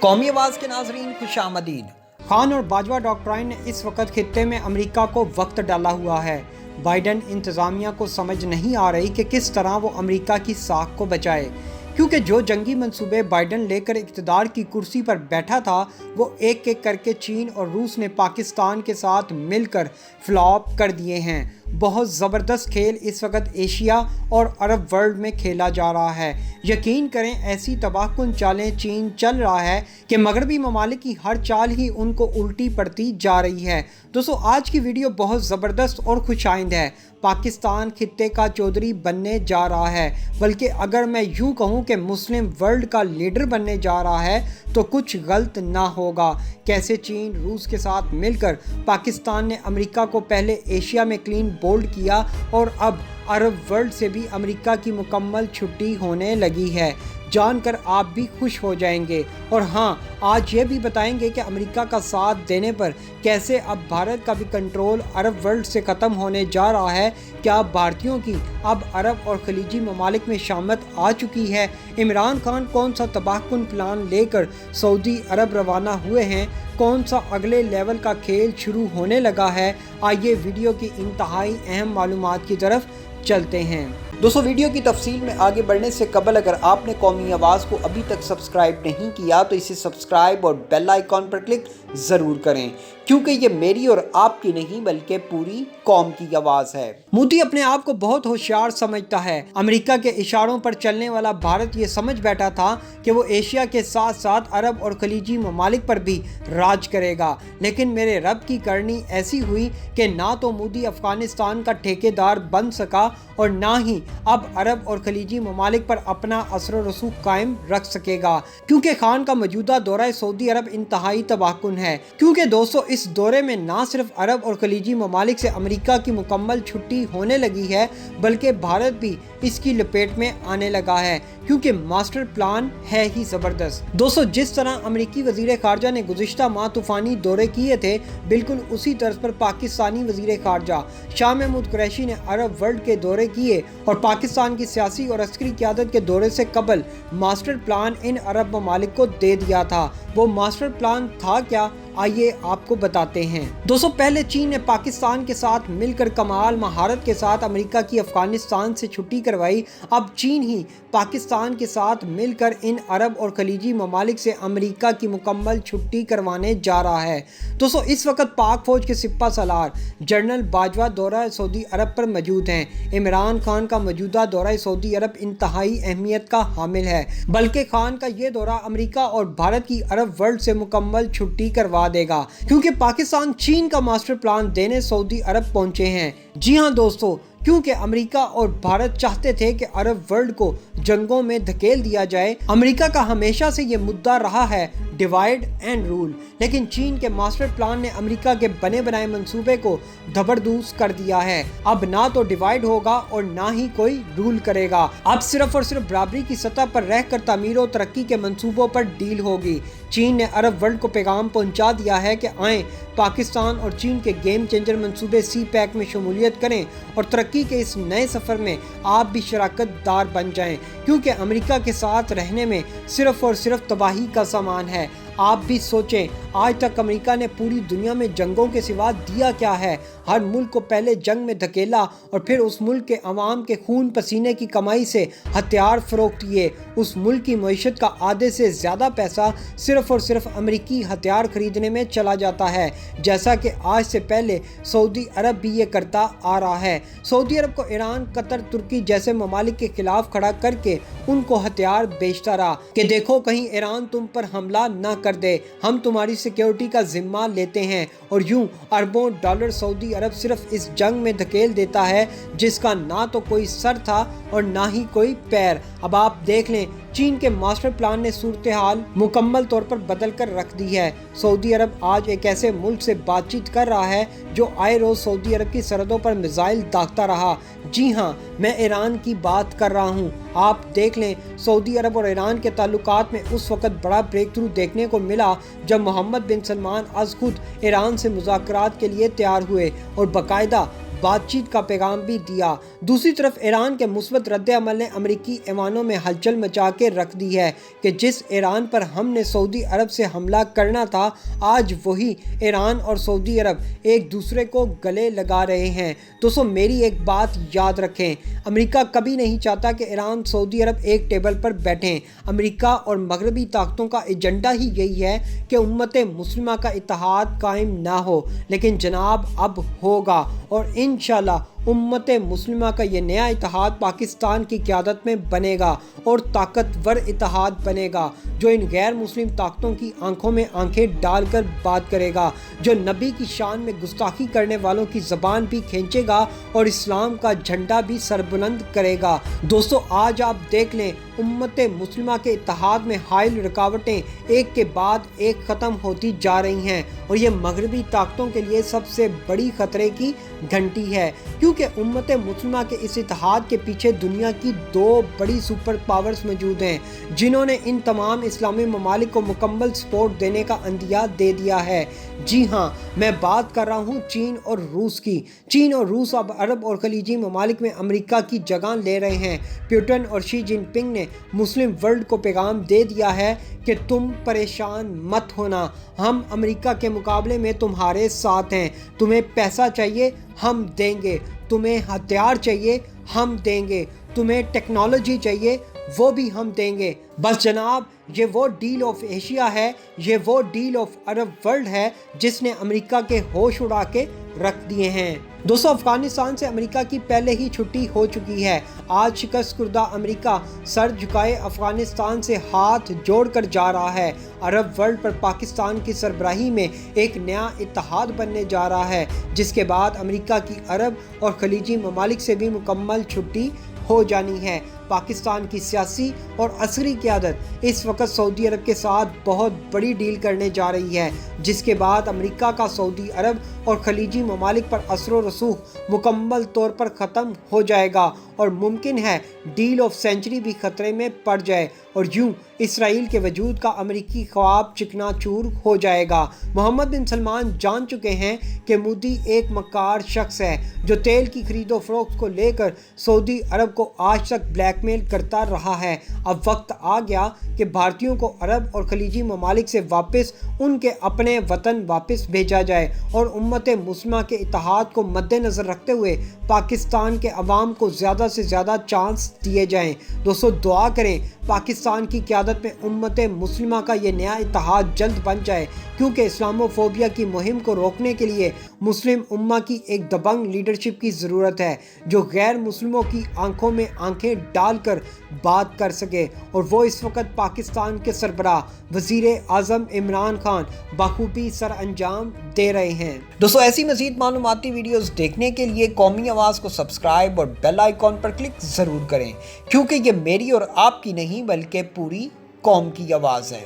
قومی آواز کے ناظرین خوش آمدید۔ خان اور باجوہ ڈاکٹرائن نے اس وقت خطے میں امریکہ کو وقت ڈالا ہوا ہے۔ بائیڈن انتظامیہ کو سمجھ نہیں آ رہی کہ کس طرح وہ امریکہ کی ساکھ کو بچائے، کیونکہ جو جنگی منصوبے بائیڈن لے کر اقتدار کی کرسی پر بیٹھا تھا وہ ایک ایک کر کے چین اور روس نے پاکستان کے ساتھ مل کر فلاپ کر دیے ہیں۔ بہت زبردست کھیل اس وقت ایشیا اور عرب ورلڈ میں کھیلا جا رہا ہے۔ یقین کریں ایسی تباہ کن چالیں چین چل رہا ہے کہ مغربی ممالک کی ہر چال ہی ان کو الٹی پڑتی جا رہی ہے۔ دوستو آج کی ویڈیو بہت زبردست اور خوش آئند ہے۔ پاکستان خطے کا چودھری بننے جا رہا ہے، بلکہ اگر میں یوں کہوں کہ مسلم ورلڈ کا لیڈر بننے جا رہا ہے تو کچھ غلط نہ ہوگا۔ کیسے چین روس کے ساتھ مل کر پاکستان نے امریکہ کو پہلے ایشیا میں کلین بولڈ کیا اور اب عرب ورلڈ سے بھی امریکہ کی مکمل چھٹی ہونے لگی ہے، جان کر آپ بھی خوش ہو جائیں گے۔ اور ہاں، آج یہ بھی بتائیں گے کہ امریکہ کا ساتھ دینے پر کیسے اب بھارت کا بھی کنٹرول عرب ورلڈ سے ختم ہونے جا رہا ہے۔ کیا بھارتیوں کی اب عرب اور خلیجی ممالک میں شامت آ چکی ہے؟ عمران خان کون سا تباہ کن پلان لے کر سعودی عرب روانہ ہوئے ہیں؟ کون سا اگلے لیول کا کھیل شروع ہونے لگا ہے؟ آئیے ویڈیو کی انتہائی اہم معلومات کی طرف چلتے ہیں۔ دوستو ویڈیو کی تفصیل میں آگے بڑھنے سے قبل اگر آپ نے قومی آواز کو ابھی تک سبسکرائب نہیں کیا تو اسے سبسکرائب اور بیل آئیکن پر کلک ضرور کریں، کیونکہ یہ میری اور آپ کی نہیں بلکہ پوری قوم کی آواز ہے۔ مودی اپنے آپ کو بہت ہوشیار سمجھتا ہے۔ امریکہ کے اشاروں پر چلنے والا بھارت یہ سمجھ بیٹھا تھا کہ وہ ایشیا کے ساتھ ساتھ عرب اور خلیجی ممالک پر بھی راج کرے گا، لیکن میرے رب کی کرنی ایسی ہوئی کہ نہ تو مودی افغانستان کا ٹھیکیدار بن سکا اور نہ ہی اب عرب اور خلیجی ممالک پر اپنا اثر و رسوخ قائم رکھ سکے گا، کیونکہ خان کا موجودہ دورہ سعودی عرب انتہائی تباہ کن ہے۔ کیونکہ دوستو اس دورے میں نہ صرف عرب اور خلیجی ممالک سے امریکہ کی مکمل چھٹی ہونے لگی ہے بلکہ بھارت بھی اس کی لپیٹ میں آنے لگا ہے، کیونکہ ماسٹر پلان ہے ہی زبردست۔ دوستو جس طرح امریکی وزیر خارجہ نے گزشتہ ماہ طوفانی دورے کیے تھے، بالکل اسی طرز پر پاکستانی وزیر خارجہ شاہ محمود قریشی نے عرب ورلڈ کے دورے کیے اور پاکستان کی سیاسی اور عسکری قیادت کے دورے سے قبل ماسٹر پلان ان عرب ممالک کو دے دیا تھا۔ وہ ماسٹر پلان تھا کیا؟ آئیے آپ کو بتاتے ہیں۔ دوستو پہلے چین نے پاکستان کے ساتھ مل کر کمال مہارت کے ساتھ امریکہ کی افغانستان سے چھٹی کروائی۔ اب چین ہی پاکستان کے ساتھ مل کر ان عرب اور خلیجی ممالک سے امریکہ کی مکمل چھٹی کروانے جا رہا ہے۔ دوستو اس وقت پاک فوج کے سپہ سالار جنرل باجوہ دورہ سعودی عرب پر موجود ہیں۔ عمران خان کا موجودہ دورہ سعودی عرب انتہائی اہمیت کا حامل ہے، بلکہ خان کا یہ دورہ امریکہ اور بھارت کی عرب ورلڈ سے مکمل چھٹی کروا دے گا، کیونکہ پاکستان چین کا ماسٹر پلان دینے سعودی عرب پہنچے ہیں۔ جی ہاں دوستو، کیونکہ امریکہ اور بھارت چاہتے تھے کہ عرب ورلڈ کو جنگوں میں دھکیل دیا جائے۔ امریکہ کا ہمیشہ سے یہ مدعا رہا ہے ڈیوائیڈ اینڈ رول، لیکن چین کے ماسٹر پلان نے امریکہ کے بنے بنائے منصوبے کو دھبردوز کر دیا ہے۔ اب نہ تو ڈیوائیڈ ہوگا اور نہ ہی کوئی رول کرے گا، اب صرف اور صرف برابری کی سطح پر رہ کر تعمیر و ترقی کے منصوبوں پر ڈیل ہوگی۔ چین نے عرب ورلڈ کو پیغام پہنچا دیا ہے کہ آئیں پاکستان اور چین کے گیم چینجر منصوبے سی پیک میں شمولیت کریں اور ترقی کے اس نئے سفر میں آپ بھی شراکت دار بن جائیں، کیونکہ امریکہ کے ساتھ رہنے میں صرف اور صرف تباہی کا سامان ہے۔ آپ بھی سوچیں، آج تک امریکہ نے پوری دنیا میں جنگوں کے سوا دیا کیا ہے؟ ہر ملک کو پہلے جنگ میں دھکیلا اور پھر اس ملک کے عوام کے خون پسینے کی کمائی سے ہتھیار فروخت کیے۔ اس ملک کی معیشت کا آدھے سے زیادہ پیسہ صرف اور صرف امریکی ہتھیار خریدنے میں چلا جاتا ہے، جیسا کہ آج سے پہلے سعودی عرب بھی یہ کرتا آ رہا ہے۔ سعودی عرب کو ایران، قطر، ترکی جیسے ممالک کے خلاف کھڑا کر کے ان کو ہتھیار بیچتا رہا کہ دیکھو کہیں ایران تم پر حملہ نہ کر دے، ہم تمہاری سیکیورٹی کا ذمہ لیتے ہیں، اور یوں اربوں ڈالر سعودی عرب صرف اس جنگ میں دھکیل دیتا ہے جس کا نہ تو کوئی سر تھا اور نہ ہی کوئی پیر۔ اب آپ دیکھ لیں چین کے ماسٹر پلان نے صورتحال مکمل طور پر بدل کر رکھ دی ہے۔ سعودی عرب آج ایک ایسے ملک سے بات چیت کر رہا ہے جو آئے روز سعودی عرب کی سرحدوں پر میزائل داغتا رہا۔ جی ہاں، میں ایران کی بات کر رہا ہوں۔ آپ دیکھ لیں سعودی عرب اور ایران کے تعلقات میں اس وقت بڑا بریک تھرو دیکھنے کو ملا جب محمد بن سلمان از خود ایران سے مذاکرات کے لیے تیار ہوئے اور باقاعدہ بات چیت کا پیغام بھی دیا۔ دوسری طرف ایران کے مثبت رد عمل نے امریکی ایوانوں میں ہلچل مچا کے رکھ دی ہے کہ جس ایران پر ہم نے سعودی عرب سے حملہ کرنا تھا، آج وہی ایران اور سعودی عرب ایک دوسرے کو گلے لگا رہے ہیں۔ دوستو میری ایک بات یاد رکھیں، امریکہ کبھی نہیں چاہتا کہ ایران سعودی عرب ایک ٹیبل پر بیٹھیں۔ امریکہ اور مغربی طاقتوں کا ایجنڈا ہی یہی ہے کہ امت مسلمہ کا اتحاد قائم نہ ہو، لیکن جناب اب ہوگا، اور انشاءاللہ امت مسلمہ کا یہ نیا اتحاد پاکستان کی قیادت میں بنے گا اور طاقتور اتحاد بنے گا، جو ان غیر مسلم طاقتوں کی آنکھوں میں آنکھیں ڈال کر بات کرے گا، جو نبی کی شان میں گستاخی کرنے والوں کی زبان بھی کھینچے گا اور اسلام کا جھنڈا بھی سربلند کرے گا۔ دوستو آج آپ دیکھ لیں، امت مسلمہ کے اتحاد میں حائل رکاوٹیں ایک کے بعد ایک ختم ہوتی جا رہی ہیں، اور یہ مغربی طاقتوں کے لیے سب سے بڑی خطرے کی گھنٹی ہے، کیونکہ امت مسلمہ کے اس اتحاد کے پیچھے دنیا کی دو بڑی سپر پاورز موجود ہیں، جنہوں نے ان تمام اسلامی ممالک کو مکمل سپورٹ دینے کا عندیہ دے دیا ہے۔ جی ہاں، میں بات کر رہا ہوں چین اور روس کی۔ چین اور روس اب عرب اور خلیجی ممالک میں امریکہ کی جگہ لے رہے ہیں۔ پیوٹن اور شی جن پنگ نے مسلم ورلڈ کو پیغام دے دیا ہے کہ تم پریشان مت ہونا، ہم امریکہ کے مقابلے میں تمہارے ساتھ ہیں۔ تمہیں پیسہ چاہیے، ہم دیں گے۔ تمہیں ہتھیار چاہیے، ہم دیں گے۔ تمہیں ٹیکنالوجی چاہیے، وہ بھی ہم دیں گے۔ بس جناب، یہ وہ ڈیل آف ایشیا ہے، یہ وہ ڈیل آف عرب ورلڈ ہے جس نے امریکہ کے ہوش اڑا کے رکھ دیے ہیں۔ دوستو افغانستان سے امریکہ کی پہلے ہی چھٹی ہو چکی ہے۔ آج شکست کردہ امریکہ سر جھکائے افغانستان سے ہاتھ جوڑ کر جا رہا ہے۔ عرب ورلڈ پر پاکستان کی سربراہی میں ایک نیا اتحاد بننے جا رہا ہے، جس کے بعد امریکہ کی عرب اور خلیجی ممالک سے بھی مکمل چھٹی ہو جانی ہے۔ پاکستان کی سیاسی اور عسکری قیادت اس وقت سعودی عرب کے ساتھ بہت بڑی ڈیل کرنے جا رہی ہے، جس کے بعد امریکہ کا سعودی عرب اور خلیجی ممالک پر اثر و رسوخ مکمل طور پر ختم ہو جائے گا، اور ممکن ہے ڈیل آف سینچری بھی خطرے میں پڑ جائے، اور یوں اسرائیل کے وجود کا امریکی خواب چکنا چور ہو جائے گا۔ محمد بن سلمان جان چکے ہیں کہ مودی ایک مکار شخص ہے، جو تیل کی خرید و فروخت کو لے کر سعودی عرب کو آج تک بلیک میل کرتا رہا ہے۔ اب وقت آ گیا کہ بھارتیوں کو عرب اور خلیجی ممالک سے واپس ان کے اپنے وطن واپس بھیجا جائے، اور امت مسلمہ کے اتحاد کو مد نظر رکھتے ہوئے پاکستان کے عوام کو زیادہ سے زیادہ چانس دیے جائیں۔ دوستو دعا کریں پاکستان کی قیادت میں امت مسلمہ کا یہ نیا اتحاد جلد بن جائے، کیونکہ اسلامو فوبیا کی مہم کو روکنے کے لیے مسلم امہ کی ایک دبنگ لیڈرشپ کی ضرورت ہے، جو غیر مسلموں کی آنکھوں میں آنکھیں ڈال کر بات کر سکے، اور وہ اس وقت پاکستان کے سربراہ وزیر اعظم عمران خان بخوبی سر انجام دے رہے ہیں۔ دوستو ایسی مزید معلوماتی ویڈیوز دیکھنے کے لیے قومی آواز کو سبسکرائب اور بیل آئیکن پر کلک ضرور کریں، کیونکہ یہ میری اور آپ کی نہیں بلکہ پوری قوم کی آواز ہے۔